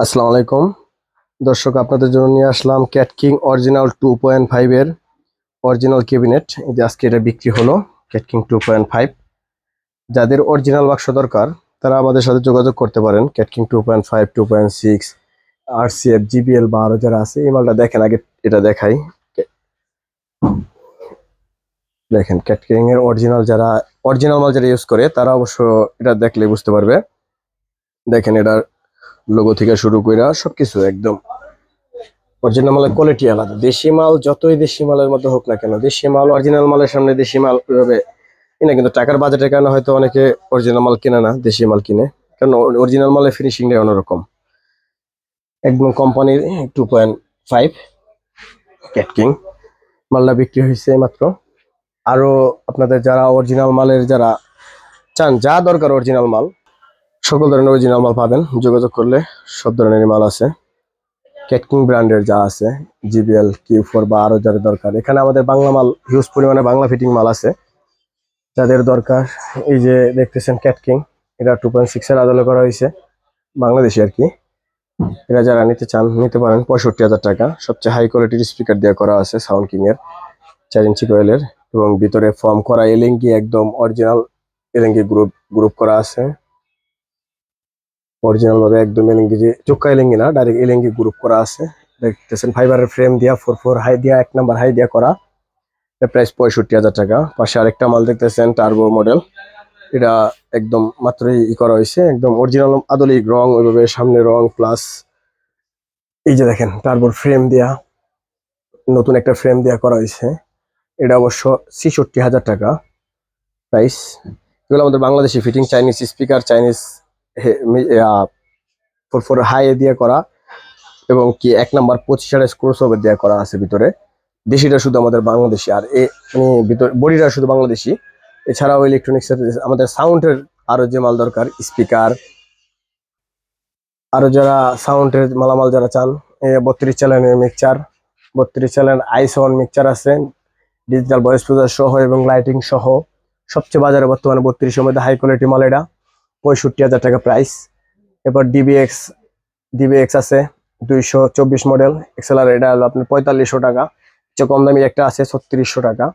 আসসালামু আলাইকুম দর্শক, আপনাদের জন্য নিয়ে আসলাম ক্যাট কিং অরিজিনাল 2.5 এর অরিজিনাল ক্যাবিনেট। এই যে আজকে এটা বিক্রি হলো, ক্যাট কিং 2.5। যাদের অরিজিনাল বাক্স দরকার তারা আমাদের সাথে যোগাযোগ করতে পারেন। ক্যাট কিং 2.5, 2.6, আরসিএফ, জিবিএল বা আরো যারা আছে এই মালটা দেখেন। আগে এটা দেখাই, দেখেন ক্যাট কিং এর অরিজিনাল মাল যারা ইউজ করে তারা অবশ্য এটা দেখলে বুঝতে পারবে। দেখেন এটার লোগো থেকে শুরু করে সবকিছু একদম অরিজিনাল মালের কোয়ালিটি আলাদা। দেশি মাল যতই দেশি মালের মধ্যে হোক না কেন, দেশি মাল অরিজিনাল মালের সামনে দেশি মাল ওইভাবে কিনা, কিন্তু টাকার বাজেটের কারণে হয়তো অনেকে অরিজিনাল মাল কিনে না, দেশি মাল কিনে। কারণ অরিজিনাল মালের ফিনিশিংটা অন্যরকম। একদম কোম্পানির 2.5 ক্যাট কিং মালটা বিক্রি হয়েছে মাত্র। আরো আপনাদের যারা অরিজিনাল মালের যারা চান, যা দরকার অরিজিনাল মাল, সকল ধরনের অরিজিনাল মাল পাবেন। যোগাযোগ করলে সব ধরনের মাল আছে। ক্যাট কিং ব্র্যান্ডের যা আছে, জিবিএল, কিউ4 বা আরো যাদের দরকার, এখানে আমাদের বাংলা মাল হিউজ পরিমাণে বাংলা ফিটিং মাল আছে যাদের দরকার। এই যে দেখতেছেন ক্যাট কিং, এটা 2.6 এর আদলে করা হয়েছে, বাংলাদেশি আর কি। এরা যারা নিতে চান নিতে পারেন। 65,000 টাকা। সবচেয়ে হাই কোয়ালিটির স্পিকার দিয়ে করা আছে, সাউন্ড কিং এর 4 ইঞ্চি কোয়েলের, এবং ভিতরে ফর্ম করা এলিঙ্গি, একদম অরিজিনাল এলিঙ্গি গ্রুপ গ্রুপ করা আছে। অরিজিনাল ভাবে একদম এলিঙ্গি, যে চোক্কা এলিঙ্গি না, ডাইরেক্ট এলিঙ্গি গ্রুপ করা আছে। দেখতেছেন ফাইবারের ফ্রেম দিয়া 4 হাই দিয়া, 1 নাম্বার হাই দিয়া করা। প্রাইস 65,000 টাকা। পাশে আরেকটা মাল দেখতেছেন টার্বো মডেল, এটা একদম মাত্রই করা হয়েছে, একদম অরিজিনাল আদলিক রং, ওইভাবে সামনে রং প্লাস এই যে দেখেন টার্বোর ফ্রেম দিয়া, নতুন একটা ফ্রেম দিয়া করা হয়েছে। এটা অবশ্য 66,000 টাকা প্রাইস। এগুলো আমাদের Bangladeshi fitting, Chinese speaker, Chinese 4 high দিয়ে করা, এবং কি 1 নাম্বার 25 স্ক্রু সবের দিয়ে করা আছে ভিতরে। দেশিটা শুধু আমাদের বাংলাদেশি, আর ভিতর বডিটা শুধু বাংলাদেশি। এছাড়াও ইলেকট্রনিক্স আমাদের সাউন্ডের আরো যে মাল দরকার, স্পিকার, আরো যারা সাউন্ডের মালামাল যারা চান, 32 চ্যানেলের মিক্সচার, 32 চ্যানেল আই7 মিক্সচার আছে, ডিজিটাল ভয়েস প্রসেসর সহ এবং লাইটিং সহ। সবচেয়ে বাজারে বর্তমানে 32 এর মধ্যে হাই কোয়ালিটি মাল, এটা 65,000 টাকা প্রাইস। এরপর ডিবিএক্স আছে 224 মডেল এক্সএলআর, এটা হলো আপনার 4500 টাকা। চেয়ে কম দামি একটা আছে 3600 টাকা।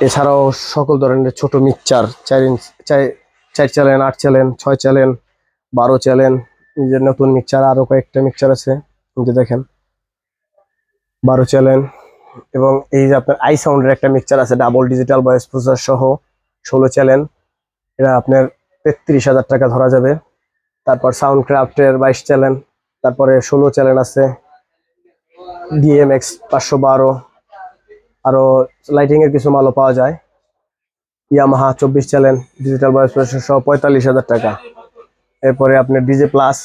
এছাড়াও সকল ধরনের ছোট mixture, 4 inch, 4 channel, 8 channel, 6 channel, 12 channel, যে নতুন মিক্সচার আরো কয়েকটা মিক্সচার আছে, যে দেখেন 12 চ্যানেল। এবং এই যে আপনার আই সাউন্ডের একটা মিক্সচার আছে, ডাবল ডিজিটাল ভয়েস প্রসেসর সহ, 16 চ্যানেল, এটা আপনার 33,000 টাকা ধরা যাবে। তারপর সাউন্ড ক্রাফটের 22 চ্যানেল, তারপরে 16 চ্যানেল আছে, ডিএমএক্স 512, আরো লাইটিং এর কিছু মালও পাওয়া যায়। Yamaha 24 channel digital voice processor সহ 45,000 টাকা। এরপরে আপনার ডিজে প্লাস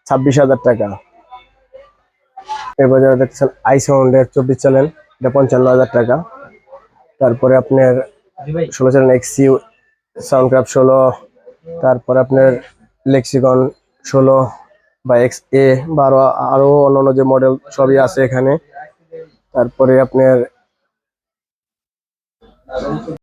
26,000 টাকা। এরপরে যারা দেখছেন আই সাউন্ডের 24 চ্যানেল, এটা 55,000 টাকা। তারপরে আপনার 16 চ্যানেল এক্সইউ, সাউন্ড ক্রাফট 16, তারপরে আপনার লেক্সিকন 16 বা এক্স এ বা আরো অন্যান্য যে মডেল সবই আছে এখানে। তারপরে আপনার